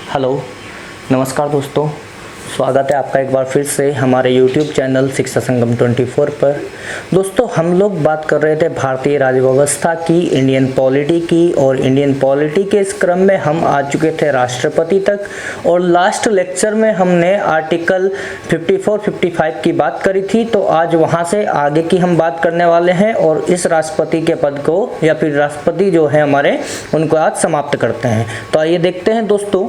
Hello, नमस्कार दोस्तों, स्वागत है आपका एक बार फिर से हमारे YouTube चैनल शिक्षा संगम 24 पर। दोस्तों, हम लोग बात कर रहे थे भारतीय राज्य व्यवस्था की, इंडियन पॉलिटी की, और इंडियन पॉलिटी के इस क्रम में हम आ चुके थे राष्ट्रपति तक। और लास्ट लेक्चर में हमने आर्टिकल 54-55 की बात करी थी, तो आज वहां से आगे की हम बात करने वाले हैं और इस राष्ट्रपति के पद को या फिर राष्ट्रपति जो है हमारे, उनको आज समाप्त करते हैं। तो आइए देखते हैं दोस्तों,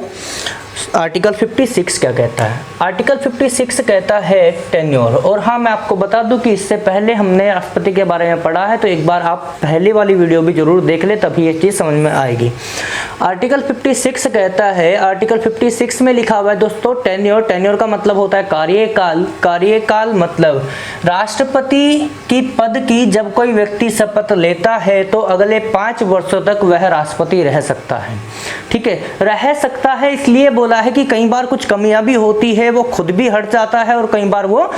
आर्टिकल 56 क्या कहता है। आर्टिकल 56 कहता है टेन्योर। और हाँ, मैं आपको बता दूं कि इससे पहले हमने राष्ट्रपति के बारे में पढ़ा है, तो एक बार आप पहले वाली वीडियो भी जरूर देख ले, तभी ये चीज़ समझ में आएगी। आर्टिकल 56 कहता है, आर्टिकल 56 में लिखा हुआ है दोस्तों टेन्योर। टेन्योर का मतलब होता है कार्यकाल। कार्यकाल मतलब राष्ट्रपति की पद की जब कोई व्यक्ति शपथ लेता है तो अगले 5 वर्षों तक वह राष्ट्रपति रह सकता है। ठीक है, रह सकता है इसलिए बोला है कि कई बार कुछ कमियां भी होती है, वो खुद भी हट जाता है और कई बार वो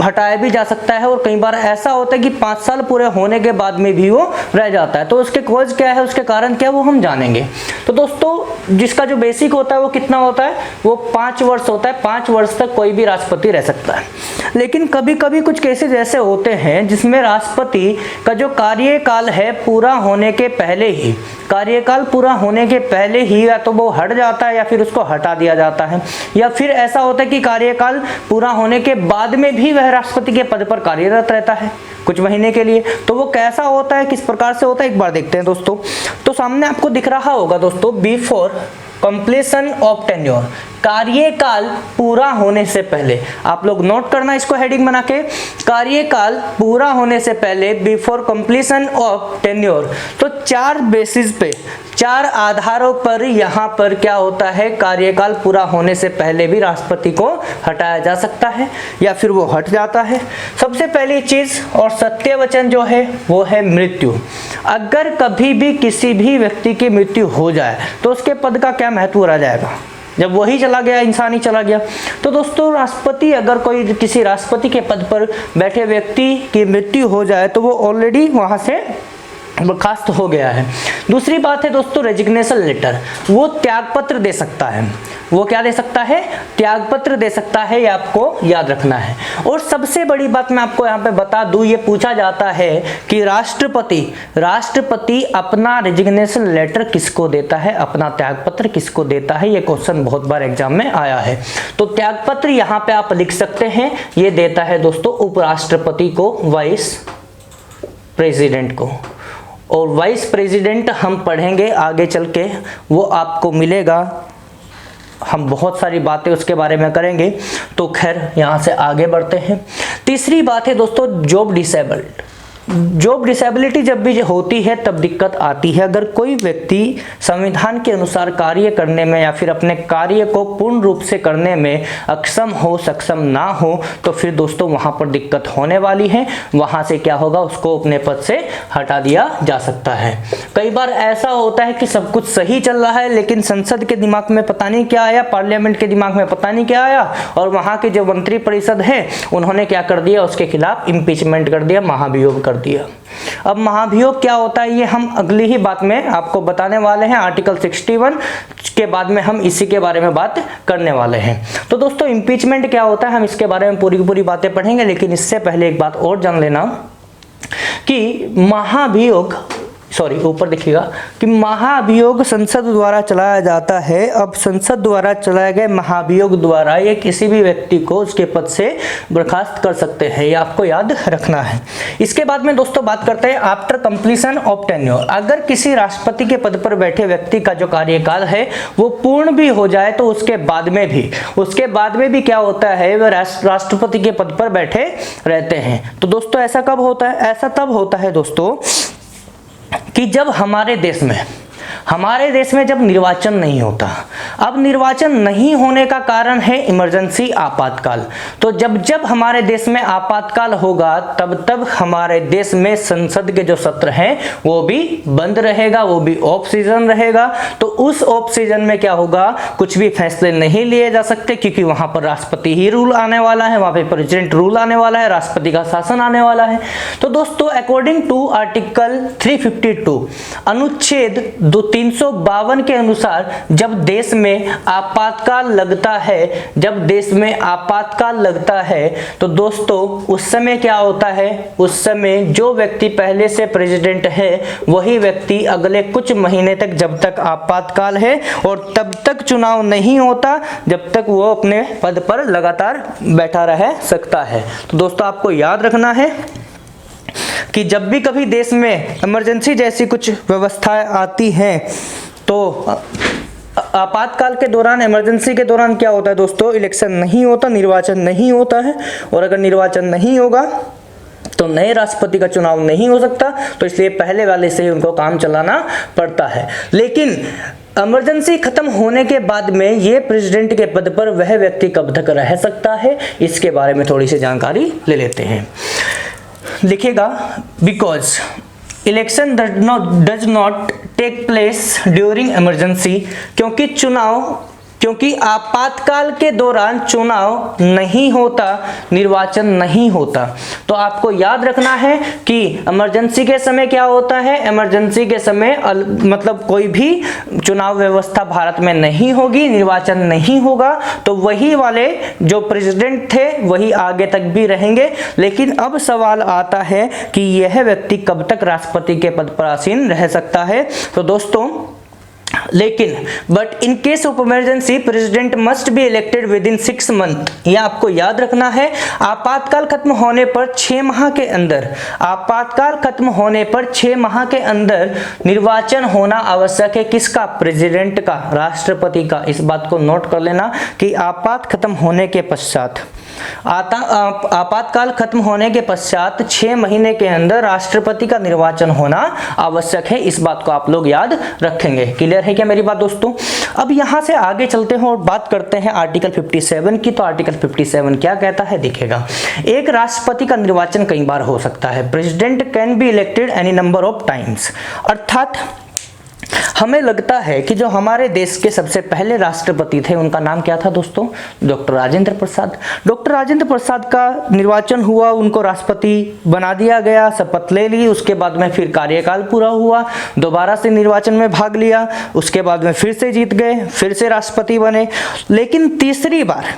हटाया भी जा सकता है, और कई बार ऐसा होता है कि 5 साल पूरे होने के बाद में भी वो रह जाता है। तो उसके कॉज क्या है, उसके कारण क्या है, वो हम जानेंगे। तो दोस्तों, जिसका जो बेसिक होता है वो कितना होता है, वो 5 वर्ष होता है। 5 वर्ष तक कोई भी राष्ट्रपति रह सकता है। लेकिन कभी कभी कुछ केसेस ऐसे होते हैं जिसमें राष्ट्रपति का जो कार्यकाल है पूरा होने के पहले ही, कार्यकाल पूरा होने के पहले ही या तो वो हट जाता है या फिर उसको हटा दिया जाता है, या फिर ऐसा होता है कि कार्यकाल पूरा होने के बाद में भी वह राष्ट्रपति के पद पर कार्यरत रहता है कुछ महीने के लिए। तो वो कैसा होता है, किस प्रकार से होता है, एक बार देखते हैं दोस्तों। तो सामने आपको दिख रहा होगा दोस्तों, बिफोर कंप्लीशन ऑफ टेन्योर, कार्यकाल पूरा होने से पहले। आप लोग नोट करना इसको हेडिंग बना के, कार्यकाल पूरा होने से पहले, बिफोर कंप्लीशन ऑफ टेन्योर। तो 4 बेसिस पे, 4 आधारों पर यहाँ पर क्या होता है, कार्यकाल पूरा होने से पहले भी राष्ट्रपति को हटाया जा सकता है या फिर वो हट जाता है। सबसे पहली चीज और सत्य वचन जो है वो है मृत्यु। अगर कभी भी किसी भी व्यक्ति की मृत्यु हो जाए तो उसके पद का क्या महत्व रह जाएगा, जब वही चला गया, इंसान ही चला गया। तो दोस्तों, राष्ट्रपति, अगर कोई किसी राष्ट्रपति के पद पर बैठे व्यक्ति की मृत्यु हो जाए तो वो ऑलरेडी वहां से बर्खास्त हो गया है। दूसरी बात है दोस्तों रेजिग्नेशन लेटर, वो त्यागपत्र दे सकता है। वो क्या दे सकता है, त्यागपत्र दे सकता है, ये आपको याद रखना है। और सबसे बड़ी बात मैं आपको यहाँ पे बता दूं, ये पूछा जाता है कि राष्ट्रपति अपना रेजिग्नेशन लेटर किसको देता है, अपना त्यागपत्र किसको देता है। ये क्वेश्चन बहुत बार एग्जाम में आया है। तो त्यागपत्र यहाँ पे आप लिख सकते हैं, ये देता है दोस्तों उपराष्ट्रपति को, वाइस प्रेसिडेंट को। और वाइस प्रेसिडेंट हम पढ़ेंगे आगे चल के, वो आपको मिलेगा, हम बहुत सारी बातें उसके बारे में करेंगे। तो खैर, यहाँ से आगे बढ़ते हैं। तीसरी बात है दोस्तों जॉब डिसेबल्ड। जॉब डिसेबिलिटी जब भी होती है तब दिक्कत आती है। अगर कोई व्यक्ति संविधान के अनुसार कार्य करने में या फिर अपने कार्य को पूर्ण रूप से करने में अक्षम हो, सक्षम ना हो, तो फिर दोस्तों वहां पर दिक्कत होने वाली है। वहां से क्या होगा, उसको अपने पद से हटा दिया जा सकता है। कई बार ऐसा होता है कि सब कुछ सही चल रहा है, लेकिन संसद के दिमाग में पता नहीं क्या आया, पार्लियामेंट के दिमाग में पता नहीं क्या आया, और वहां के जो मंत्री परिषद है उन्होंने क्या कर दिया, उसके खिलाफ इम्पीचमेंट कर दिया, महाभियोग कर दिया। अब महाभियोग क्या होता है, ये हम अगली ही बात में आपको बताने वाले हैं। आर्टिकल 61 के बाद में हम इसी के बारे में बात करने वाले हैं। तो दोस्तों, इम्पीचमेंट क्या होता है, हम इसके बारे में पूरी की पूरी बातें पढ़ेंगे। लेकिन इससे पहले एक बात और जान लेना कि महाभियोग, सॉरी ऊपर देखिएगा कि महाभियोग संसद द्वारा चलाया जाता है। अब संसद द्वारा चलाए गए महाभियोग द्वारा ये किसी भी व्यक्ति को उसके पद से बर्खास्त कर सकते हैं, ये आपको याद रखना है। इसके बाद में दोस्तों बात करते हैं आफ्टर कंप्लीशन ऑफ टेन्योर। अगर किसी राष्ट्रपति के पद पर बैठे व्यक्ति का जो कार्यकाल है वो पूर्ण भी हो जाए तो उसके बाद में भी क्या होता है, वह राष्ट्रपति के पद पर बैठे रहते हैं। तो दोस्तों ऐसा कब होता है, ऐसा तब होता है दोस्तों कि जब हमारे देश में जब निर्वाचन नहीं होता। अब निर्वाचन नहीं होने का कारण है इमरजेंसी, आपातकाल। तो जब हमारे देश में आपातकाल होगा तब हमारे देश में संसद के जो सत्र हैं वो भी बंद रहेगा, वो भी ऑफ सीजन रहेगा। तो उस ऑफ सीजन में क्या होगा, कुछ भी फैसले नहीं लिए जा सकते, क्योंकि वहां पर राष्ट्रपति ही रूल आने वाला है, वहां पे प्रेसिडेंट रूल आने वाला है, राष्ट्रपति का शासन आने वाला है। तो दोस्तों अकॉर्डिंग टू आर्टिकल 352 अनुच्छेद 352 के अनुसार जब देश में में आपातकाल लगता है, जब देश में आपातकाल लगता है तो दोस्तों उस समय क्या होता है, उस समय जो व्यक्ति पहले से प्रेसिडेंट है वही व्यक्ति अगले कुछ महीने तक, जब तक आपातकाल है और तब तक चुनाव नहीं होता, जब तक वो अपने पद पर लगातार बैठा रह सकता है। तो दोस्तों आपको याद रखना है कि जब भी कभी देश में इमरजेंसी जैसी कुछ व्यवस्थाएं आती हैं तो आपातकाल के दौरान, इमरजेंसी के दौरान क्या होता है दोस्तों, इलेक्शन नहीं होता, निर्वाचन नहीं होता है। और अगर निर्वाचन नहीं होगा तो नए राष्ट्रपति का चुनाव नहीं हो सकता, तो इसलिए पहले वाले से ही उनको काम चलाना पड़ता है। लेकिन इमरजेंसी खत्म होने के बाद में ये प्रेसिडेंट के पद पर वह व्यक्ति कब तक रह सकता है, इसके बारे में थोड़ी सी जानकारी ले लेते हैं। लिखेगा because election does not take place during emergency, क्योंकि आपातकाल के दौरान चुनाव नहीं होता, निर्वाचन नहीं होता। तो आपको याद रखना है कि इमरजेंसी के समय क्या होता है, इमरजेंसी के समय मतलब कोई भी चुनाव व्यवस्था भारत में नहीं होगी, निर्वाचन नहीं होगा, तो वही वाले जो प्रेसिडेंट थे वही आगे तक भी रहेंगे। लेकिन अब सवाल आता है कि यह व्यक्ति कब तक राष्ट्रपति के पद पर आसीन रह सकता है। तो दोस्तों लेकिन but in case of emergency president must be elected with in 6 month. यह आपको याद रखना है। आपातकाल खत्म होने पर 6 माह के अंदर, आपातकाल खत्म होने पर 6 माह के अंदर निर्वाचन होना आवश्यक है। किसका? प्रेसिडेंट का, राष्ट्रपति का। इस बात को नोट कर लेना कि आपात खत्म होने के पश्चात, आपातकाल खत्म होने के पश्चात 6 महीने के अंदर राष्ट्रपति का निर्वाचन होना आवश्यक है। इस बात को आप लोग याद रखेंगे। क्लियर है क्या मेरी बात दोस्तों? अब यहां से आगे चलते हैं और बात करते हैं आर्टिकल 57 की। तो आर्टिकल 57 क्या कहता है देखिएगा, एक राष्ट्रपति का निर्वाचन कई बार हो सकता है। President can be elected any number of times. अर्थात हमें लगता है कि जो हमारे देश के सबसे पहले राष्ट्रपति थे उनका नाम क्या था दोस्तों? डॉक्टर राजेंद्र प्रसाद। डॉक्टर राजेंद्र प्रसाद का निर्वाचन हुआ, उनको राष्ट्रपति बना दिया गया, शपथ ले ली, उसके बाद में फिर कार्यकाल पूरा हुआ, दोबारा से निर्वाचन में भाग लिया, उसके बाद में फिर से जीत गए, फिर से राष्ट्रपति बने। लेकिन तीसरी बार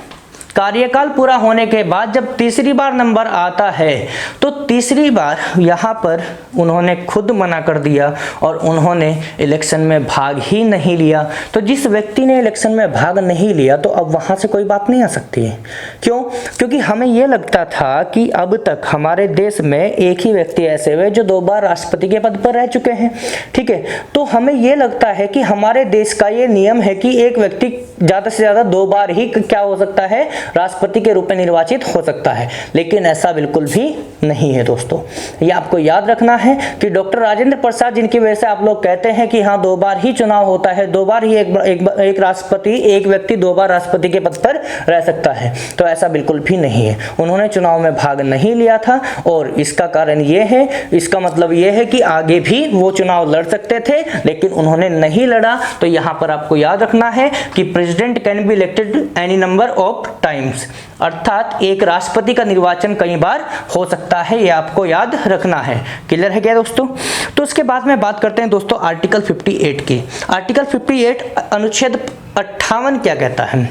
कार्यकाल पूरा होने के बाद जब तीसरी बार नंबर आता है तो तीसरी बार यहाँ पर उन्होंने खुद मना कर दिया और उन्होंने इलेक्शन में भाग ही नहीं लिया। तो जिस व्यक्ति ने इलेक्शन में भाग नहीं लिया तो अब वहाँ से कोई बात नहीं आ सकती है। क्यों? क्योंकि हमें ये लगता था कि अब तक हमारे देश में एक ही व्यक्ति ऐसे हुए जो 2 बार राष्ट्रपति के पद पर रह चुके हैं। ठीक है, तो हमें ये लगता है कि हमारे देश का ये नियम है कि एक व्यक्ति ज़्यादा से ज़्यादा 2 बार ही क्या हो सकता है, राष्ट्रपति के रूप में निर्वाचित हो सकता है। लेकिन ऐसा बिल्कुल भी नहीं है दोस्तों। ये आपको याद रखना है कि डॉक्टर राजेंद्र प्रसाद, जिनकी वजह से आप लोग कहते हैं कि हाँ 2 बार ही चुनाव होता है, 2 बार ही एक राष्ट्रपति, एक व्यक्ति 2 बार राष्ट्रपति के पद पर रह सकता है, तो ऐसा बिल्कुल भी नहीं है। उन्होंने चुनाव में भाग नहीं लिया था और इसका कारण ये है, इसका मतलब ये है कि आगे भी वो चुनाव लड़ सकते थे लेकिन उन्होंने नहीं लड़ा। तो यहाँ पर आपको याद रखना है कि president can be elected any number of times, अर्थात एक राष्ट्रपति का निर्वाचन कई बार हो सकता है। ये आपको याद रखना है। क्लियर है क्या दोस्तों? तो उसके बाद में बात करते हैं दोस्तों आर्टिकल 58 की। आर्टिकल 58 अनुच्छेद 58 क्या कहता है?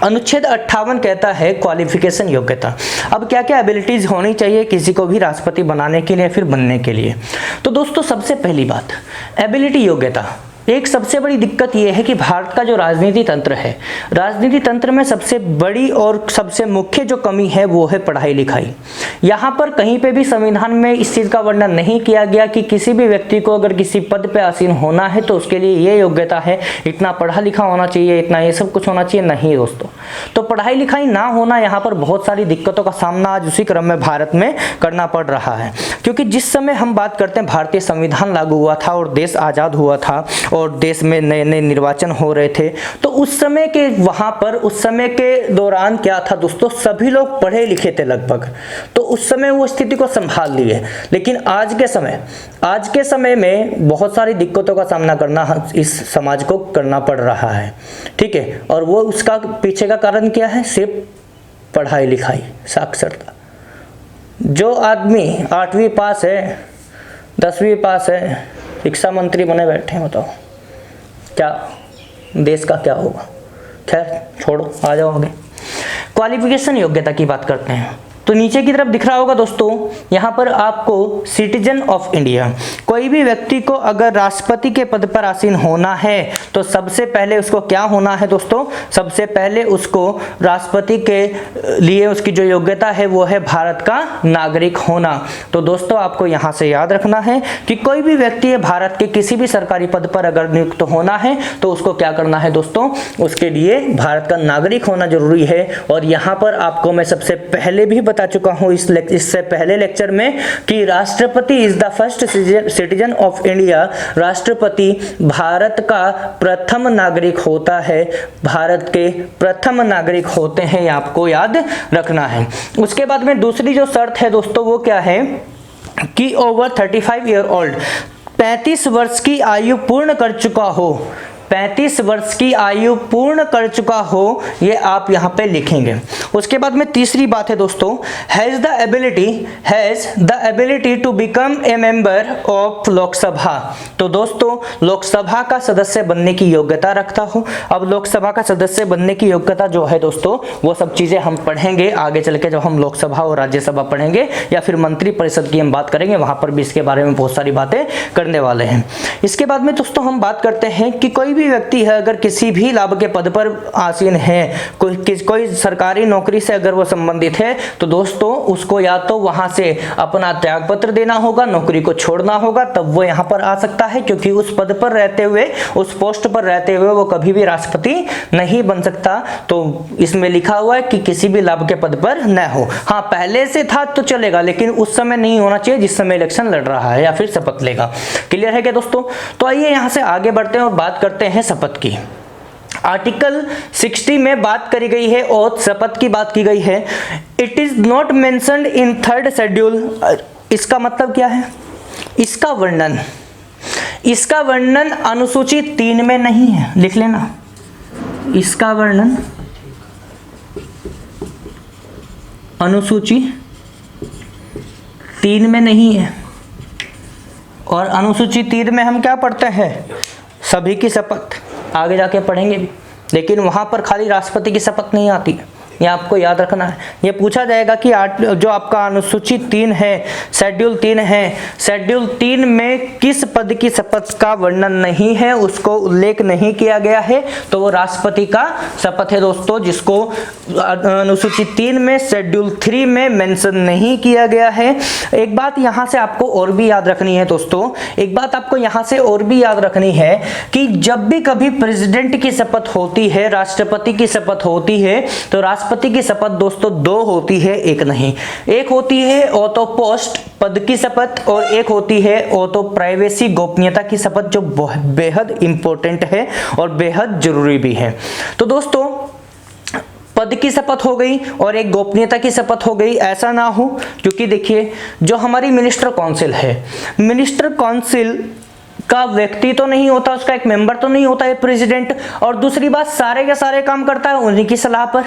अनुच्छेद 58 कहता है क्वालिफिकेशन, योग्यता। अब क्या क्या एबिलिटीज होनी चाहिए किसी को भी राष्ट्रपति बनाने के लिए, फिर बनने के लिए? तो दोस्तों सबसे पहली बात एबिलिटी, योग्यता। एक सबसे बड़ी दिक्कत यह है कि भारत का जो राजनीति तंत्र है, राजनीति तंत्र में सबसे बड़ी और सबसे मुख्य जो कमी है वो है पढ़ाई लिखाई। यहाँ पर कहीं पे भी संविधान में इस चीज़ का वर्णन नहीं किया गया कि किसी भी व्यक्ति को अगर किसी पद पे आसीन होना है तो उसके लिए ये योग्यता है, इतना पढ़ा लिखा होना चाहिए, इतना ये सब कुछ होना चाहिए। नहीं दोस्तों, तो पढ़ाई लिखाई ना होना यहाँ पर बहुत सारी दिक्कतों का सामना आज उसी क्रम में भारत में करना पड़ रहा है। क्योंकि जिस समय हम बात करते हैं भारतीय संविधान लागू हुआ था और देश आज़ाद हुआ था और देश में नए नए निर्वाचन हो रहे थे, तो उस समय के वहाँ पर उस समय के दौरान क्या था दोस्तों, सभी लोग पढ़े लिखे थे लगभग, तो उस समय वो स्थिति को संभाल लिए। लेकिन आज के समय में बहुत सारी दिक्कतों का सामना करना इस समाज को करना पड़ रहा है। ठीक है, और वो उसका पीछे का कारण क्या है? सिर्फ पढ़ाई लिखाई, साक्षरता। जो आदमी 8वीं पास है, 10वीं पास है, शिक्षा मंत्री बने बैठे हैं, बताओ क्या देश का क्या होगा। खैर छोड़ो, आ जाओ आगे। क्वालिफिकेशन योग्यता की बात करते हैं। तो नीचे की तरफ दिख रहा होगा दोस्तों, यहाँ पर आपको सिटीजन ऑफ इंडिया, कोई भी व्यक्ति को अगर राष्ट्रपति के पद पर आसीन होना है तो सबसे पहले उसको क्या होना है दोस्तों, सबसे पहले उसको राष्ट्रपति के लिए उसकी जो योग्यता है वो है भारत का नागरिक होना। तो दोस्तों आपको यहाँ से याद रखना है कि कोई भी व्यक्ति भारत के किसी भी सरकारी पद पर अगर नियुक्त होना है तो उसको क्या करना है दोस्तों, उसके लिए भारत का नागरिक होना जरूरी है। और यहाँ पर आपको मैं सबसे पहले भी बता चुका हूं इससे पहले लेक्चर में कि राष्ट्रपति is the first citizen of India, राष्ट्रपति भारत का प्रथम नागरिक होता है, भारत के प्रथम नागरिक होते हैं, आपको याद रखना है। उसके बाद में दूसरी जो शर्त है दोस्तों वो क्या है कि ओवर 35 ईयर ओल्ड, 35 वर्ष की आयु पूर्ण कर चुका हो, 35 वर्ष की आयु पूर्ण कर चुका हो, ये आप यहाँ पे लिखेंगे। उसके बाद में तीसरी बात है दोस्तों, has the ability to become a member of Lok Sabha. तो दोस्तों लोकसभा का सदस्य बनने की योग्यता रखता हो। अब लोकसभा का सदस्य बनने की योग्यता जो है दोस्तों वो सब चीजें हम पढ़ेंगे आगे चल के, जब हम लोकसभा और राज्यसभा पढ़ेंगे या फिर मंत्री परिषद की हम बात करेंगे, वहां पर भी इसके बारे में बहुत सारी बातें करने वाले हैं। इसके बाद में दोस्तों हम बात करते हैं कि कोई भी व्यक्ति है अगर किसी भी लाभ के पद पर आसीन है, कोई सरकारी नौकरी से अगर वो संबंधित है तो दोस्तों उसको या तो वहां से अपना त्याग पत्र देना होगा, नौकरी को छोड़ना होगा, तब वो यहाँ पर आ सकता है, क्योंकि उस पद पर रहते हुए, उस पोस्ट पर रहते हुए वो कभी भी राष्ट्रपति नहीं बन सकता। तो इसमें लिखा हुआ है कि किसी भी लाभ के पद पर न हो। हाँ पहले से था तो चलेगा, लेकिन उस समय नहीं होना चाहिए जिस समय इलेक्शन लड़ रहा है या फिर शपथ लेगा। क्लियर है क्या दोस्तों? तो आइए यहाँ से आगे बढ़ते हैं और बात करते हैं शपथ की। आर्टिकल 60 में बात करी गई है और शपथ की बात की गई है। It is not mentioned in 3rd schedule. इसका मतलब क्या है? इसका वर्णन अनुसूची 3 में नहीं है, लिख लेना। इसका वर्णन अनुसूची 3 में नहीं है। और अनुसूची 3 में हम क्या पढ़ते हैं? सभी की शपथ, आगे जाके पढ़ेंगे भी, लेकिन वहां पर खाली राष्ट्रपति की शपथ नहीं आती है, ये आपको याद रखना है। ये पूछा जाएगा कि जो आपका अनुसूची 3 है, शेड्यूल 3 है, शेड्यूल 3 में किस पद की शपथ का वर्णन नहीं है, उसको उल्लेख नहीं किया गया है, तो वो राष्ट्रपति का शपथ है दोस्तों, जिसको अनुसूची 3 में शेड्यूल 3 में मेंशन नहीं किया गया है। एक बात यहाँ से आपको और भी याद रखनी है दोस्तों, एक बात आपको यहाँ से और भी याद रखनी है कि जब भी कभी प्रेसिडेंट की शपथ होती है, राष्ट्रपति की शपथ होती है, तो राष्ट्रपति की शपथ दोस्तों 2 होती है, एक नहीं। एक होती है ऑथो पोस्ट पद की शपथ और एक होती है ऑथो प्राइवेसी गोपनीयता की शपथ, जो बेहद इंपॉर्टेंट है और बेहद जरूरी भी है। तो दोस्तों पद की शपथ हो गई और एक गोपनीयता की शपथ हो गई, ऐसा ना हो, क्योंकि देखिए जो हमारी मिनिस्टर काउंसिल है, मिनिस्टर काउंसिल का व्यक्ति तो नहीं होता, उसका एक मेंबर तो नहीं होता है प्रेसिडेंट, और दूसरी बात सारे के सारे काम करता है उन्हीं की सलाह पर।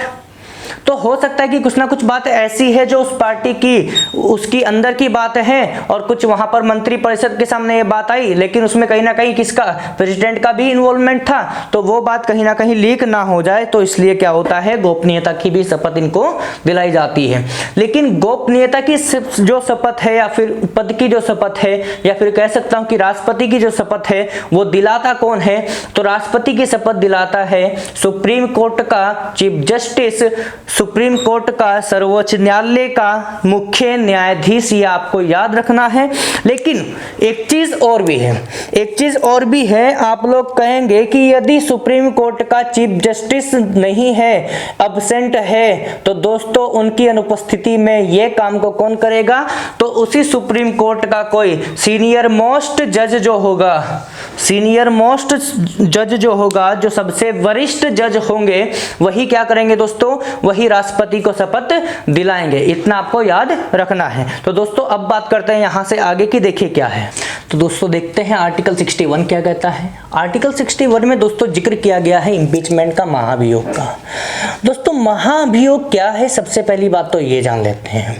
तो हो सकता है कि कुछ ना कुछ बात ऐसी है जो उस पार्टी की, उसकी अंदर की बात है, और कुछ वहां पर मंत्री परिषद के सामने ये बात आई, लेकिन उसमें कहीं ना कहीं किसका, प्रेसिडेंट का भी इन्वॉल्वमेंट था, तो वो बात कहीं ना कहीं लीक ना हो जाए, तो इसलिए क्या होता है, गोपनीयता की भी शपथ इनको दिलाई जाती है। लेकिन गोपनीयता की जो शपथ है या फिर पद की जो शपथ है, या फिर कह सकता हूं कि राष्ट्रपति की जो शपथ है, वो दिलाता कौन है? तो राष्ट्रपति की शपथ दिलाता है सुप्रीम कोर्ट का चीफ जस्टिस, सुप्रीम कोर्ट का, सर्वोच्च न्यायालय का मुख्य न्यायाधीश, ये आपको याद रखना है। लेकिन एक चीज और भी है, आप लोग कहेंगे कि यदि सुप्रीम कोर्ट का चीफ जस्टिस नहीं है, अब्सेंट है, तो दोस्तों उनकी अनुपस्थिति में ये काम को कौन करेगा? तो उसी सुप्रीम कोर्ट का कोई सीनियर मोस्ट जज जो होगा, जो सबसे वरिष्ठ जज होंगे, वही क्या करेंगे दोस्तों, वही वही राष्ट्रपति को शपथ दिलाएंगे, इतना आपको याद रखना है। तो दोस्तों अब बात करते हैं यहाँ से आगे की, देखिए क्या है। तो दोस्तों देखते हैं आर्टिकल 61 क्या कहता है। आर्टिकल 61 में दोस्तों जिक्र किया गया है इम्पीचमेंट का, महाभियोग का। दोस्तों महाभियोग क्या है, सबसे पहली बात तो ये जान लेते हैं।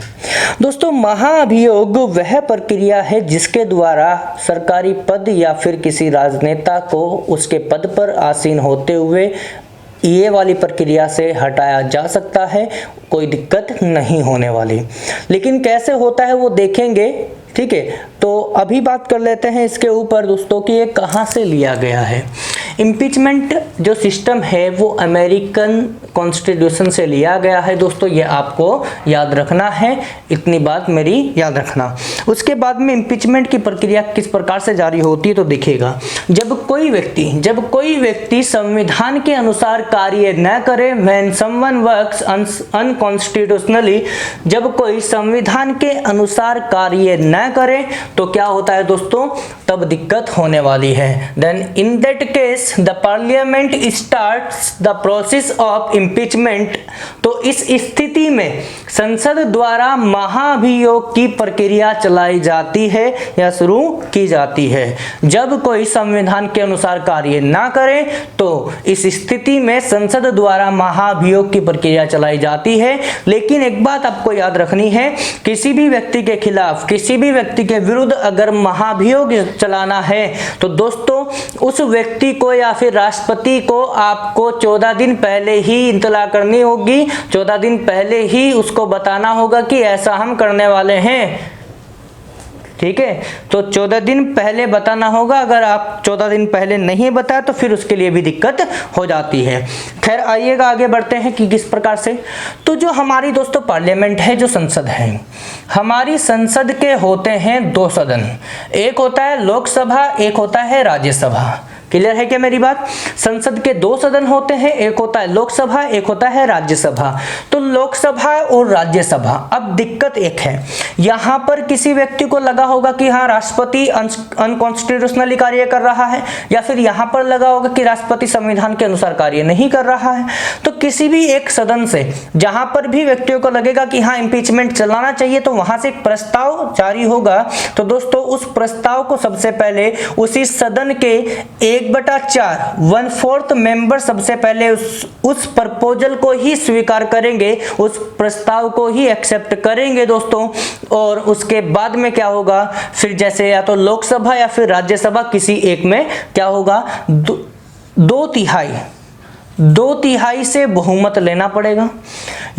दोस्तों महाभियोग वह प्रक्रिया है जिसके द्वारा सरकारी पद या फिर किसी राजनेता को उसके पद पर आसीन होते हुए ये वाली प्रक्रिया से हटाया जा सकता है, कोई दिक्कत नहीं होने वाली। लेकिन कैसे होता है वो देखेंगे, ठीक है। तो अभी बात कर लेते हैं इसके ऊपर दोस्तों कि ये कहाँ से लिया गया है। इम्पीचमेंट जो सिस्टम है वो अमेरिकन कॉन्स्टिट्यूशन से लिया गया है दोस्तों, ये आपको याद रखना है, इतनी बात मेरी याद रखना। उसके बाद में इम्पीचमेंट की प्रक्रिया किस प्रकार से जारी होती है तो देखिएगा, जब कोई व्यक्ति संविधान के अनुसार कार्य न करे, व्हेन समवन वर्क्स अनकॉन्स्टिट्यूशनली, जब कोई संविधान के अनुसार कार्य न करे तो क्या होता है दोस्तों, तब दिक्कत होने वाली है। Then in that case the parliament starts the process of impeachment. तो इस स्थिति में संसद द्वारा महाभियोग की प्रक्रिया चलाई जाती है या शुरू की जाती है। जब कोई संविधान के अनुसार कार्य ना करे तो इस स्थिति में संसद द्वारा महाभियोग की प्रक्रिया चलाई जाती है। लेकिन एक बात आपको याद रखनी है, किसी भी व्यक्ति के खिलाफ, किसी भी व्यक्ति के विरुद्ध अगर महाभियोग चलाना है तो दोस्तों उस व्यक्ति को या फिर राष्ट्रपति को आपको 14 दिन पहले ही इत्तला करनी होगी, 14 दिन पहले ही उसको बताना होगा कि ऐसा हम करने वाले हैं, ठीक है। तो 14 दिन पहले बताना होगा, अगर आप 14 दिन पहले नहीं बताया तो फिर उसके लिए भी दिक्कत हो जाती है। खैर आइएगा आगे बढ़ते हैं कि किस प्रकार से। तो जो हमारी दोस्तों पार्लियामेंट है, जो संसद है, हमारी संसद के होते हैं 2 सदन, एक होता है लोकसभा, एक होता है राज्यसभा। क्लियर है क्या मेरी बात? संसद के 2 सदन होते हैं, एक होता है लोकसभा, एक होता है राज्यसभा। तो लोकसभा और राज्यसभा, अब दिक्कत एक है, यहाँ पर किसी व्यक्ति को लगा होगा कि हाँ राष्ट्रपति अनकॉन्स्टिट्यूशनली कार्य कर रहा है, या फिर यहाँ पर लगा होगा कि राष्ट्रपति संविधान के अनुसार कार्य नहीं कर रहा है। तो किसी भी एक सदन से जहाँ पर भी व्यक्तियों को लगेगा कि हाँ इम्पीचमेंट चलाना चाहिए, तो वहां से एक प्रस्ताव जारी होगा। तो दोस्तों उस प्रस्ताव को सबसे पहले उसी सदन के 1/4 1/4 मेंबर सबसे पहले उस प्रपोजल को ही स्वीकार करेंगे, उस प्रस्ताव को ही एक्सेप्ट करेंगे दोस्तों। और उसके बाद में क्या होगा, फिर जैसे या तो लोकसभा या फिर राज्यसभा, किसी एक में क्या होगा, 2 तिहाई से बहुमत लेना पड़ेगा।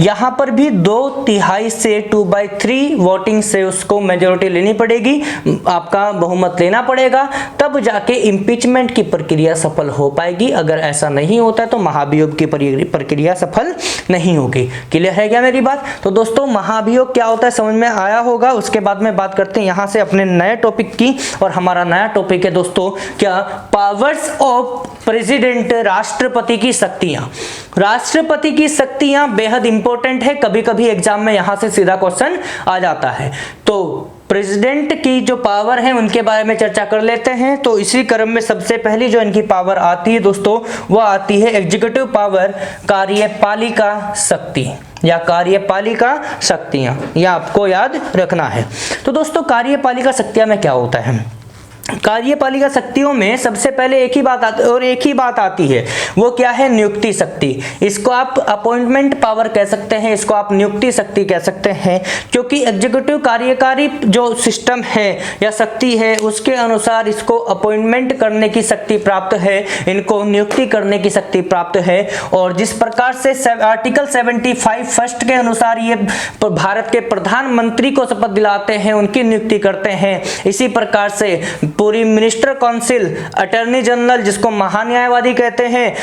यहाँ पर भी 2 तिहाई से 2/3 वोटिंग से उसको मेजोरिटी लेनी पड़ेगी, आपका बहुमत लेना पड़ेगा, तब जाके इम्पीचमेंट की प्रक्रिया सफल हो पाएगी। अगर ऐसा नहीं होता है तो महाभियोग की प्रक्रिया सफल नहीं होगी। क्लियर है क्या मेरी बात? तो दोस्तों महाभियोग क्या होता है समझ में आया होगा। उसके बाद में बात करते हैं यहाँ से अपने नए टॉपिक की, और हमारा नया टॉपिक है दोस्तों क्या, पावर्स ऑफ प्रेसिडेंट, राष्ट्रपति की शक्तियां। राष्ट्रपति की शक्तियां बेहद इंपॉर्टेंट है, कभी कभी एग्जाम में यहां से सीधा क्वेश्चन आ जाता है। तो प्रेसिडेंट की जो पावर है उनके बारे में चर्चा कर लेते हैं। तो इसी क्रम में सबसे पहली जो इनकी पावर आती है दोस्तों, वो आती है एग्जीक्यूटिव पावर, कार्यपालिका शक्ति या कार्यपालिका शक्तियां, यह आपको याद रखना है। तो दोस्तों कार्यपालिका शक्तियां में क्या होता है, कार्यपालिका शक्तियों में सबसे पहले एक ही बात आती है, वो क्या है, नियुक्ति शक्ति। इसको आप अपॉइंटमेंट पावर कह सकते हैं, इसको आप नियुक्ति शक्ति कह सकते हैं, क्योंकि एग्जीक्यूटिव कार्यकारी जो सिस्टम है या शक्ति है उसके अनुसार इसको अपॉइंटमेंट करने की शक्ति प्राप्त है, इनको नियुक्ति करने की शक्ति प्राप्त है। और जिस प्रकार से आर्टिकल 75 फर्स्ट के अनुसार ये भारत के प्रधानमंत्री को शपथ दिलाते हैं, उनकी नियुक्ति करते हैं, इसी प्रकार से पूरी मिनिस्टर काउंसिल, अटॉर्नी जनरल जिसको महान्यायवादी कहते हैं,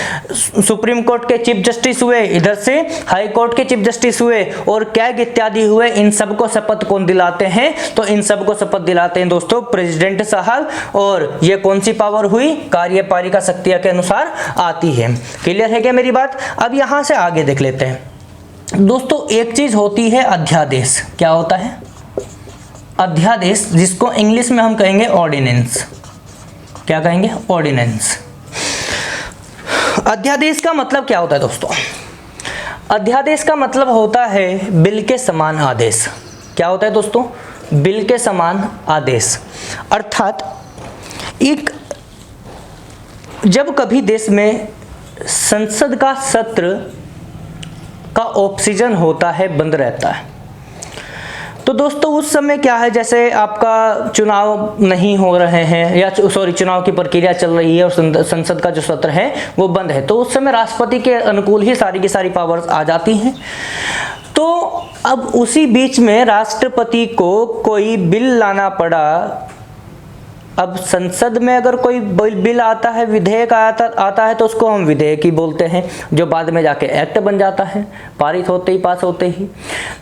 सुप्रीम कोर्ट के चीफ जस्टिस हुए, इधर से हाई कोर्ट के चीफ जस्टिस हुए और कैग इत्यादि हुए, इन सबको शपथ कौन दिलाते हैं, तो इन सबको शपथ दिलाते हैं दोस्तों प्रेसिडेंट साहब। और ये कौन सी पावर हुई, कार्यपालिका शक्तियां के अनुसार आती है। क्लियर है क्या मेरी बात? अब यहां से आगे देख लेते हैं दोस्तों। एक चीज होती है अध्यादेश, क्या होता है अध्यादेश, जिसको इंग्लिश में हम कहेंगे ऑर्डिनेंस। क्या कहेंगे, ऑर्डिनेंस। अध्यादेश का मतलब क्या होता है दोस्तों, अध्यादेश का मतलब होता है बिल के समान आदेश। क्या होता है दोस्तों? बिल के समान आदेश। अर्थात एक जब कभी देश में संसद का सत्र का ऑक्सीजन होता है, बंद रहता है, तो दोस्तों उस समय क्या है, जैसे आपका चुनाव नहीं हो रहे हैं या चुनाव की प्रक्रिया चल रही है और संसद का जो सत्र है वो बंद है, तो उस समय राष्ट्रपति के अनुकूल ही सारी की सारी पावर्स आ जाती हैं। तो अब उसी बीच में राष्ट्रपति को कोई बिल लाना पड़ा। अब संसद में अगर कोई बिल आता है, विधेयक आता है तो उसको हम विधेयक ही बोलते हैं, जो बाद में जाके एक्ट बन जाता है पारित होते ही, पास होते ही।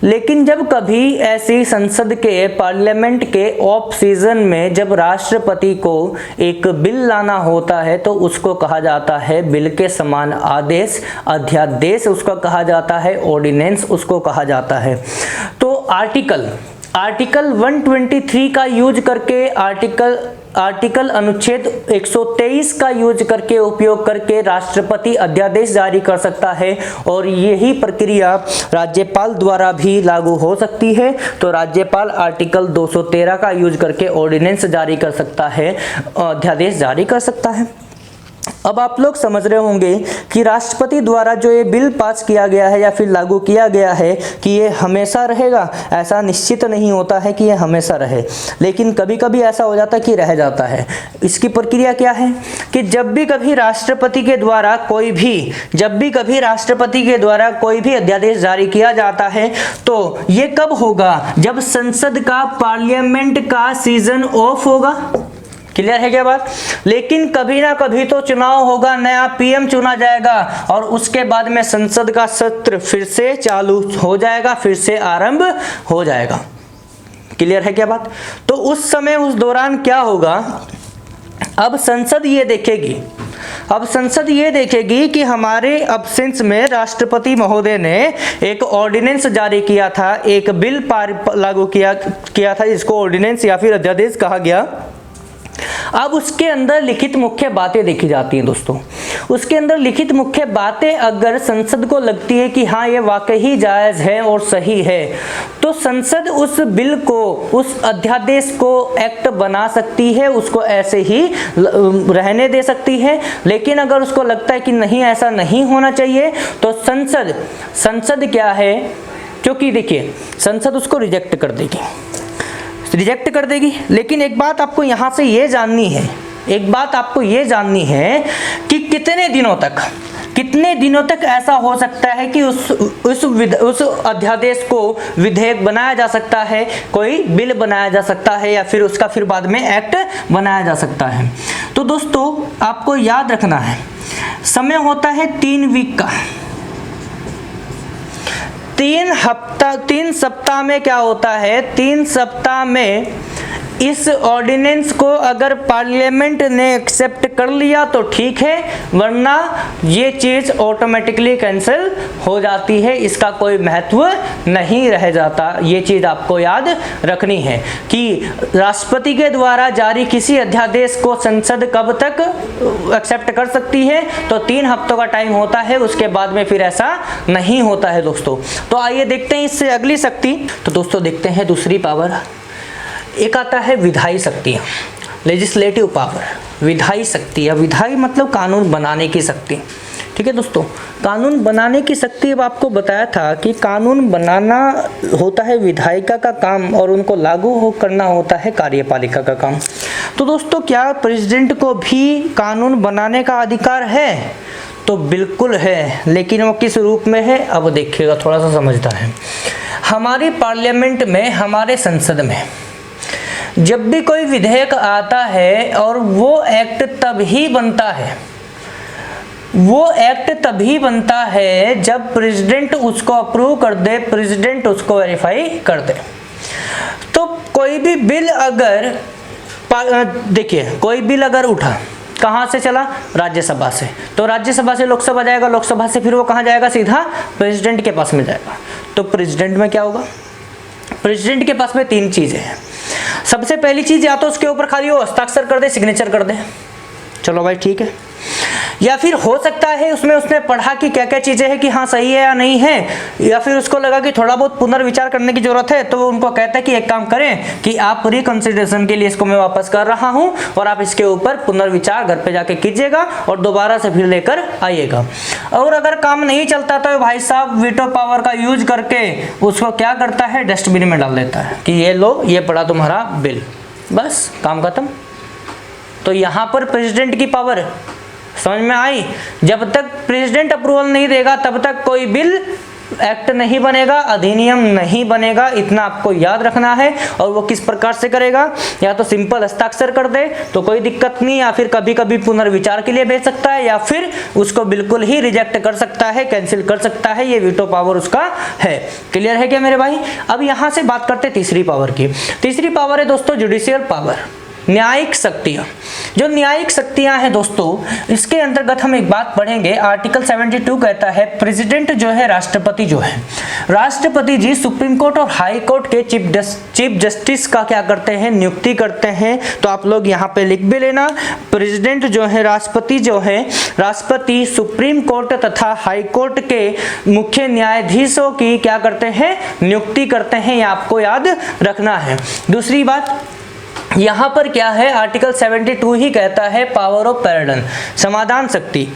लेकिन जब कभी ऐसी संसद के पार्लियामेंट के ऑफ सीजन में जब राष्ट्रपति को एक बिल लाना होता है तो उसको कहा जाता है बिल के समान आदेश, अध्यादेश उसका कहा जाता है, ऑर्डिनेंस उसको कहा जाता है। तो आर्टिकल 123 का यूज करके, आर्टिकल अनुच्छेद 123 का यूज करके, उपयोग करके राष्ट्रपति अध्यादेश जारी कर सकता है और यही प्रक्रिया राज्यपाल द्वारा भी लागू हो सकती है। तो राज्यपाल आर्टिकल 213 का यूज करके ऑर्डिनेंस जारी कर सकता है, अध्यादेश जारी कर सकता है। अब आप लोग समझ रहे होंगे कि राष्ट्रपति द्वारा जो ये बिल पास किया गया है या फिर लागू किया गया है कि ये हमेशा रहेगा, ऐसा निश्चित नहीं होता है कि ये हमेशा रहे, लेकिन कभी कभी ऐसा हो जाता है कि रह जाता है। इसकी प्रक्रिया क्या है कि जब भी कभी राष्ट्रपति के द्वारा कोई भी अध्यादेश जारी किया जाता है तो ये कब होगा? जब संसद का, पार्लियामेंट का सीजन ऑफ होगा। क्लियर है क्या बात? लेकिन कभी ना कभी तो चुनाव होगा, नया पीएम चुना जाएगा और उसके बाद में संसद का सत्र फिर से चालू हो जाएगा, फिर से आरंभ हो जाएगा। क्लियर है क्या बात? तो उस समय, उस दौरान क्या होगा? अब संसद ये देखेगी कि हमारे अब्सेंस में राष्ट्रपति महोदय ने एक ऑर्डिनेंस जारी किया था, एक बिल लागू किया था, जिसको ऑर्डिनेंस या फिर अध्यादेश कहा गया। अब उसके अंदर लिखित मुख्य बातें देखी जाती हैं दोस्तों। उसके अंदर लिखित मुख्य बातें अगर संसद को लगती है कि हाँ ये वाकई ही जायज़ है और सही है, तो संसद उस बिल को, उस अध्यादेश को एक्ट बना सकती है, उसको ऐसे ही रहने दे सकती है। लेकिन अगर उसको लगता है कि नहीं, ऐसा नहीं होना चाहिए, तो संसद क्या है, क्योंकि देखिए संसद उसको रिजेक्ट कर देगी। लेकिन एक बात आपको यहाँ से ये जाननी है, कि कितने दिनों तक ऐसा हो सकता है कि उस अध्यादेश को विधेयक बनाया जा सकता है, कोई बिल बनाया जा सकता है या फिर उसका फिर बाद में एक्ट बनाया जा सकता है। तो दोस्तों आपको याद रखना है, समय होता है 3 वीक का। 3 सप्ताह में क्या होता है? 3 सप्ताह में इस ऑर्डिनेंस को अगर पार्लियामेंट ने एक्सेप्ट कर लिया तो ठीक है, वरना ये चीज़ ऑटोमेटिकली कैंसिल हो जाती है, इसका कोई महत्व नहीं रह जाता। ये चीज़ आपको याद रखनी है कि राष्ट्रपति के द्वारा जारी किसी अध्यादेश को संसद कब तक एक्सेप्ट कर सकती है? तो 3 हफ्तों का टाइम होता है, उसके बाद में फिर ऐसा नहीं होता है दोस्तों। तो आइए देखते हैं इससे अगली शक्ति। तो दोस्तों देखते हैं दूसरी पावर। एक आता है विधायी शक्तियाँ, लेजिस्लेटिव पावर, विधायी शक्तियाँ। विधायी मतलब कानून बनाने की शक्ति। ठीक है दोस्तों, कानून बनाने की शक्ति। अब आपको बताया था कि कानून बनाना होता है विधायिका का काम और उनको लागू करना होता है कार्यपालिका का काम। तो दोस्तों क्या प्रेसिडेंट को भी कानून बनाने का अधिकार है? तो बिल्कुल है, लेकिन वो किस रूप में है? अब देखिएगा, थोड़ा सा समझता है। हमारी पार्लियामेंट में, हमारे संसद में जब भी कोई विधेयक आता है और वो एक्ट तभी बनता है जब प्रेसिडेंट उसको अप्रूव कर दे, प्रेसिडेंट उसको वेरीफाई कर दे। तो कोई भी बिल अगर, देखिए कोई बिल अगर उठा, कहाँ से चला? राज्यसभा से। तो राज्यसभा से लोकसभा जाएगा, लोकसभा से फिर वो कहाँ जाएगा? सीधा प्रेसिडेंट के पास में जाएगा। तो प्रेसिडेंट में क्या होगा? प्रेसिडेंट के पास में 3 चीज़ें हैं। सबसे पहली चीज़, या तो उसके ऊपर खाली वो हस्ताक्षर कर दे, सिग्नेचर कर दे, चलो भाई ठीक है। या फिर हो सकता है उसमें उसने पढ़ा कि क्या क्या चीज़ें हैं कि हाँ सही है या नहीं है, या फिर उसको लगा कि थोड़ा बहुत पुनर्विचार करने की जरूरत है, तो वो उनको कहता है कि एक काम करें कि आप रिकंसिडरेशन के लिए इसको मैं वापस कर रहा हूं और आप इसके ऊपर पुनर्विचार घर पे जाके कीजिएगा और दोबारा से फिर लेकर आइएगा। और अगर काम नहीं चलता तो भाई साहब वीटो पावर का यूज करके उसको क्या करता है, डस्टबिन में डाल देता है कि ये लो, ये पड़ा तुम्हारा बिल, बस काम खत्म। तो यहाँ पर प्रेसिडेंट की पावर समझ में आई। जब तक प्रेसिडेंट अप्रूवल नहीं देगा तब तक कोई बिल एक्ट नहीं बनेगा, अधिनियम नहीं बनेगा, इतना आपको याद रखना है। और वो किस प्रकार से करेगा, या तो सिंपल हस्ताक्षर कर दे तो कोई दिक्कत नहीं, या फिर कभी कभी पुनर्विचार के लिए भेज सकता है, या फिर उसको बिल्कुल ही रिजेक्ट कर सकता है, कैंसिल कर सकता है। ये वीटो पावर उसका है। क्लियर है क्या मेरे भाई। अब यहां से बात करते हैं तीसरी पावर की। तीसरी पावर है दोस्तों जुडिशियल पावर, न्यायिक शक्तियां। जो न्यायिक शक्तियां हैं दोस्तों, इसके अंतर्गत हम एक बात पढ़ेंगे। आर्टिकल 72 कहता है प्रेसिडेंट जो है, राष्ट्रपति जो है, राष्ट्रपति जी सुप्रीम कोर्ट और हाई कोर्ट के चीफ जस्टिस का क्या करते हैं, नियुक्ति करते हैं। तो आप लोग यहाँ पे लिख भी लेना, प्रेसिडेंट जो है, राष्ट्रपति जो है, राष्ट्रपति सुप्रीम कोर्ट तथा हाई कोर्ट के मुख्य न्यायाधीशों की क्या करते हैं, नियुक्ति करते हैं। ये आपको याद रखना है। दूसरी बात यहाँ पर क्या है, आर्टिकल 72 ही कहता है पावर ऑफ पैरडन, समाधान शक्ति।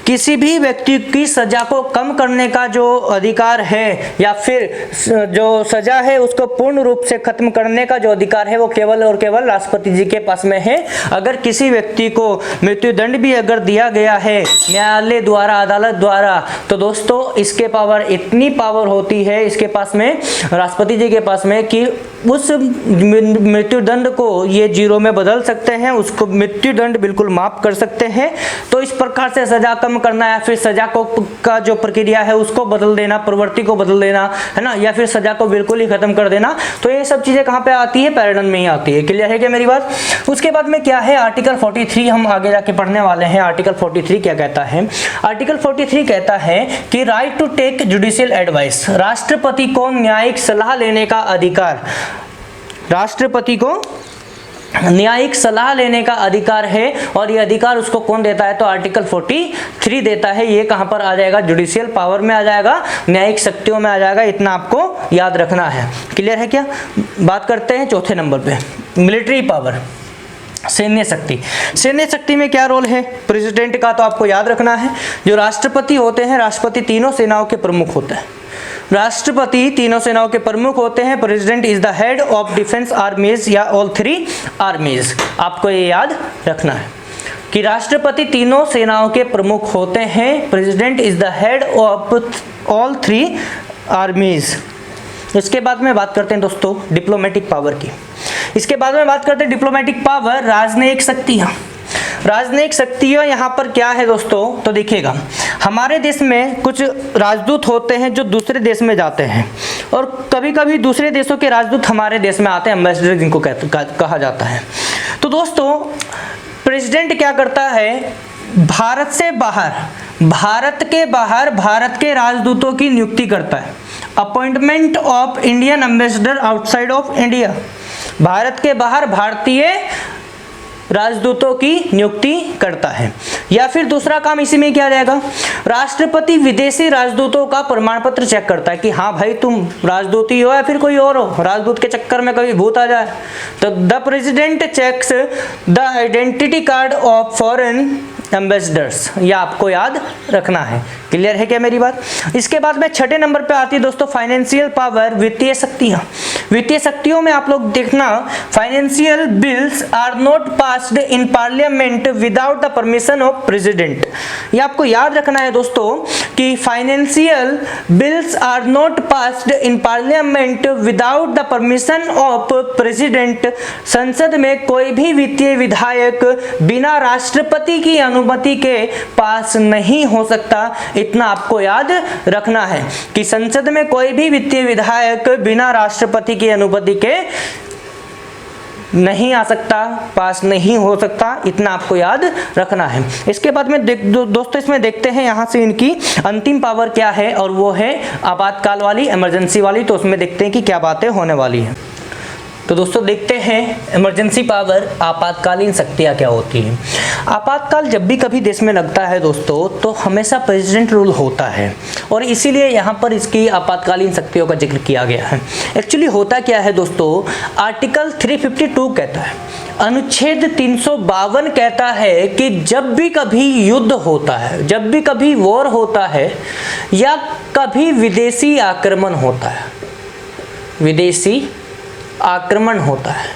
किसी भी व्यक्ति की सजा को कम करने का जो अधिकार है, या फिर जो सजा है उसको पूर्ण रूप से खत्म करने का जो अधिकार है, वो केवल और केवल राष्ट्रपति जी के पास में है। अगर किसी व्यक्ति को मृत्युदंड भी अगर दिया गया है न्यायालय द्वारा, अदालत द्वारा, तो दोस्तों इसके पावर, इतनी पावर होती है इसके पास में, राष्ट्रपति जी के पास में, कि उस मृत्युदंड को ये जीरो में बदल सकते हैं, उसको मृत्युदंड बिल्कुल माफ कर सकते हैं। तो इस प्रकार से सजा कम करना, या फिर सजा को का जो प्रक्रिया है उसको बदल देना, प्रवृत्ति को बदल देना, है ना, या फिर सजा को बिल्कुल ही खत्म कर देना, तो ये सब चीजें कहाँ पे आती है, पैरडन में ही आती है। क्लियर है क्या मेरी बात। उसके बाद में क्या है, आर्टिकल 43 हम आगे जाके पढ़ने वाले हैं। आर्टिकल 43 क्या कहता है, आर्टिकल 43 कहता है कि right to take judicial advice, राष्ट्रपति को न्यायिक सलाह लेने का अधिकार, राष्ट्रपति को न्यायिक सलाह लेने का अधिकार है। और ये अधिकार उसको कौन देता है, तो आर्टिकल 43 देता है। ये कहां पर आ जाएगा, जुडिशियल पावर में आ जाएगा, न्यायिक शक्तियों में आ जाएगा। इतना आपको याद रखना है। क्लियर है क्या। बात करते हैं चौथे नंबर पे, मिलिट्री पावर, सैन्य शक्ति। सैन्य शक्ति में क्या रोल है प्रेसिडेंट का, तो आपको याद रखना है। जो राष्ट्रपति होते हैं, राष्ट्रपति तीनों सेनाओं के प्रमुख होते हैं, राष्ट्रपति तीनों सेनाओं के प्रमुख होते हैं। President is the head of defence आर्मीज या ऑल थ्री आर्मीज। आपको ये याद रखना है कि राष्ट्रपति तीनों सेनाओं के प्रमुख होते हैं। President is the head of all three आर्मीज। इसके बाद में बात करते हैं दोस्तों डिप्लोमेटिक पावर की। इसके बाद में बात करते हैं डिप्लोमेटिक पावर, राजनयिक शक्तियां। राजनयिक शक्तियां यहाँ पर क्या है दोस्तों, तो देखिएगा, हमारे देश में कुछ राजदूत होते हैं जो दूसरे देश में जाते हैं, और कभी कभी दूसरे देशों के राजदूत हमारे देश में आते हैं, एम्बेसडर जिनको कहा जाता है। तो दोस्तों प्रेसिडेंट क्या करता है, भारत से बाहर, भारत के बाहर भारत के राजदूतों की नियुक्ति करता है। Appointment of Indian ambassador outside of India, Bharat के बाहर भारतीय राजदूतों की नियुक्ति करता है। या फिर दूसरा काम इसी में क्या जाएगा, राष्ट्रपति विदेशी राजदूतों का प्रमाण पत्र चेक करता है कि हाँ भाई तुम राजदूत ही हो या फिर कोई और हो, राजदूत के चक्कर में कभी भूत आ जाए। तो the president checks the identity card of foreign ambassadors, यह आपको याद रखना है। क्लियर है क्या मेरी बात। इसके बाद में छठे नंबर पे आती है दोस्तों फाइनेंशियल पावर, वित्तीय शक्तियां। वित्तीय शक्तियों में आप लोग देखना, financial bills are not passed in parliament without the permission of president. ये आपको याद रखना है दोस्तों कि financial bills are not passed in parliament without the permission of president. संसद में कोई भी वित्तीय विधायक बिना राष्ट्रपति की अनुमति के पास नहीं हो सकता। इतना आपको याद रखना है कि संसद में कोई भी वित्तीय विधायक बिना राष्ट्रपति की अनुमति के नहीं आ सकता, पास नहीं हो सकता। इतना आपको याद रखना है। इसके बाद में दोस्तों इसमें देखते हैं यहाँ से इनकी अंतिम पावर क्या है, और वो है आपातकाल वाली, इमरजेंसी वाली। तो उसमें देखते हैं कि क्या बातें होने वाली है। तो दोस्तों देखते हैं इमरजेंसी पावर, आपातकालीन शक्तियाँ क्या होती हैं। आपातकाल जब भी कभी देश में लगता है दोस्तों तो हमेशा प्रेसिडेंट रूल होता है और इसीलिए यहाँ पर इसकी आपातकालीन शक्तियों का जिक्र किया गया है। एक्चुअली होता क्या है दोस्तों, आर्टिकल 352 कहता है, अनुच्छेद 352 कहता है कि जब भी कभी युद्ध होता है, जब भी कभी वॉर होता है या कभी विदेशी आक्रमण होता है, विदेशी आक्रमण होता है,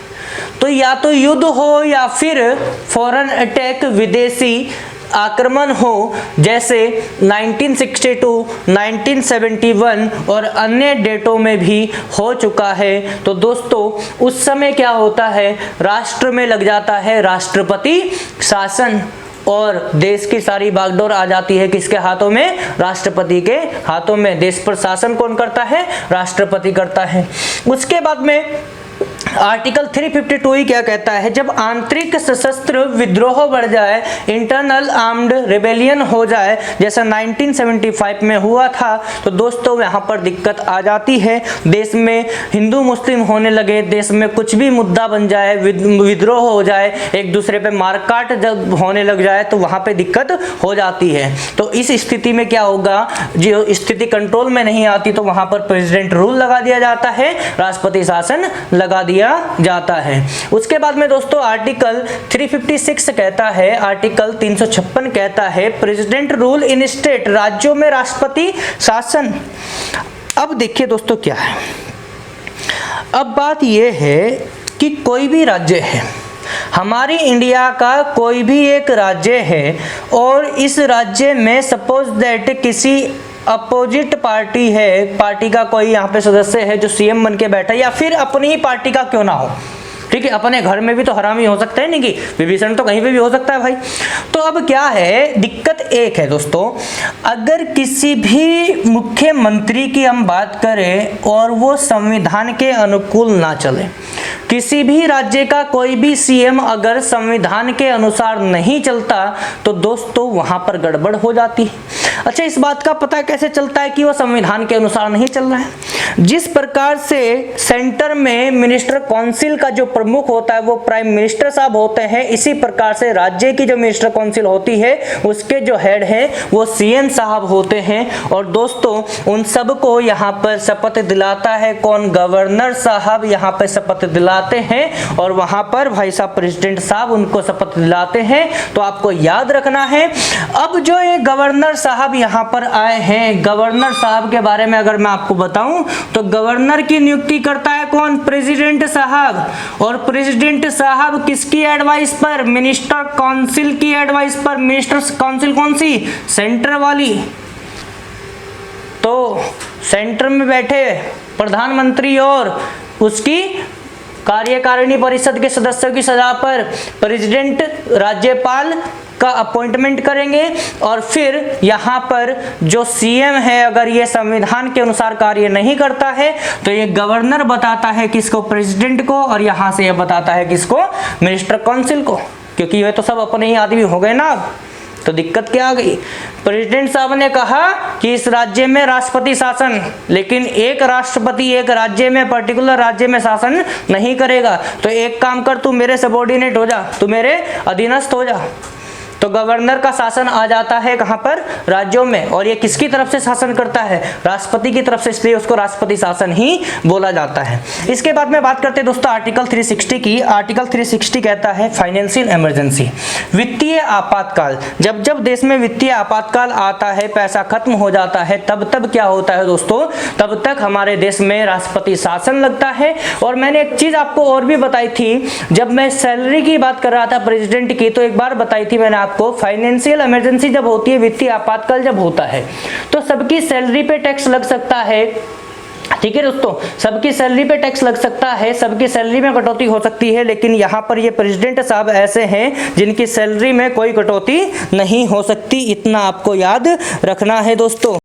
तो या तो युद्ध हो या फिर फॉरेन अटैक, विदेशी आक्रमण हो, जैसे 1962, 1971 और अन्य डेटों में भी हो चुका है। तो दोस्तों उस समय क्या होता है, राष्ट्र में लग जाता है राष्ट्रपति शासन और देश की सारी बागडोर आ जाती है किसके हाथों में, राष्ट्रपति के हाथों में। देश पर शासन कौन करता है, राष्ट्रपति करता है। उसके बाद में आर्टिकल 352 ही क्या कहता है, जब आंतरिक सशस्त्र विद्रोह बढ़ जाए, इंटरनल आर्म्ड रिबेलियन हो जाए, जैसा 1975 में हुआ था, तो दोस्तों यहाँ पर दिक्कत आ जाती है। देश में हिंदू मुस्लिम होने लगे, देश में कुछ भी मुद्दा बन जाए, विद्रोह हो जाए, एक दूसरे पे मारकाट जब होने लग जाए तो वहाँ पे दिक्कत हो जाती है। तो इस स्थिति में क्या होगा, जो स्थिति कंट्रोल में नहीं आती तो वहाँ पर प्रेसिडेंट रूल लगा दिया जाता है, राष्ट्रपति शासन लगा दिया जाता है। उसके बाद में दोस्तों आर्टिकल 356 कहता है, आर्टिकल 356 कहता है, प्रेसिडेंट रूल इन स्टेट, राज्यों में राष्ट्रपति शासन। अब देखिए दोस्तों क्या है, अब बात यह है कि कोई भी राज्य है, हमारी इंडिया का कोई भी एक राज्य है और इस राज्य में सपोज दैट किसी अपोजिट पार्टी है, पार्टी का कोई यहाँ पे सदस्य है जो सीएम बन के बैठा है, या फिर अपनी ही पार्टी का क्यों ना हो, ठीक है, अपने घर में भी तो हरामी हो सकता है नहीं, कि विभीषण तो कहीं पे भी हो सकता है भाई। तो अब क्या है, दिक्कत एक है दोस्तों, अगर किसी भी मुख्यमंत्री की हम बात करें और वो संविधान के अनुकूल ना चले, किसी भी राज्य का कोई भी सीएम अगर संविधान के अनुसार नहीं चलता तो दोस्तों वहां पर गड़बड़ हो जाती है। अच्छा, इस बात का पता कैसे चलता है कि वो संविधान के अनुसार नहीं चल रहा है? जिस प्रकार से सेंटर में मिनिस्टर काउंसिल का जो प्रमुख होता है वो प्राइम मिनिस्टर साहब होते हैं, इसी प्रकार से राज्य की जो मिनिस्टर काउंसिल होती है उसके जो हेड हैं वो सीएम साहब होते हैं। और दोस्तों उन सबको यहाँ पर शपथ दिलाता है कौन, गवर्नर साहब यहाँ पर शपथ दिलाते हैं और वहां पर भाई साहब प्रेसिडेंट साहब उनको शपथ दिलाते हैं। तो आपको याद रखना है। अब जो ये गवर्नर साहब यहाँ पर आए हैं, गवर्नर साहब के बारे में अगर मैं आपको बताऊं तो गवर्नर की नियुक्ति करता है कौन, प्रेसिडेंट साहब। और प्रेसिडेंट साहब किसकी एडवाइस पर, मिनिस्टर काउंसिल की एडवाइस पर। मिनिस्टर काउंसिल कौन सी, सेंटर वाली। तो सेंटर में बैठे प्रधानमंत्री और उसकी कार्यकारिणी परिषद के सदस्यों की सलाह पर प्रेसिडेंट राज्यपाल का अपॉइंटमेंट करेंगे और फिर यहाँ पर जो सीएम है अगर ये संविधान के अनुसार कार्य नहीं करता है तो ये गवर्नर बताता है किसको, प्रेसिडेंट को, और यहाँ से ये बताता है किसको, मिनिस्टर काउंसिल को, क्योंकि ये तो सब अपने ही आदमी हो गए ना। तो दिक्कत क्या आ गई, प्रेसिडेंट साहब ने कहा कि इस राज्य में राष्ट्रपति शासन, लेकिन एक राष्ट्रपति एक राज्य में, पर्टिकुलर राज्य में शासन नहीं करेगा। तो एक काम कर, तू मेरे सबऑर्डिनेट हो जा, तू मेरे अधीनस्थ हो जा। तो गवर्नर का शासन आ जाता है कहां पर, राज्यों में। और ये किसकी तरफ से शासन करता है, राष्ट्रपति की तरफ से, इसलिए उसको राष्ट्रपति शासन ही बोला जाता है। इसके बाद में बात करते हैं दोस्तों आर्टिकल 360 की। आर्टिकल 360 कहता है फाइनेंशियल इमरजेंसी, वित्तीय आपातकाल। जब जब देश में वित्तीय आपातकाल आता है, पैसा खत्म हो जाता है, तब तब क्या होता है दोस्तों, तब तक हमारे देश में राष्ट्रपति शासन लगता है। और मैंने एक चीज आपको और भी बताई थी, जब मैं सैलरी की बात कर रहा था प्रेसिडेंट की, तो एक बार बताई थी मैंने आपको, फाइनेंशियल इमरजेंसी जब होती है, वित्तीय आपातकाल जब होता है, तो सबकी सैलरी पे टैक्स लग सकता है। ठीक है दोस्तों, सबकी सैलरी पे टैक्स लग सकता है, सबकी सैलरी में कटौती हो सकती है, लेकिन यहाँ पर ये प्रेसिडेंट साहब ऐसे हैं जिनकी सैलरी में कोई कटौती नहीं हो सकती। इतना आपको याद रखना है दोस्तों।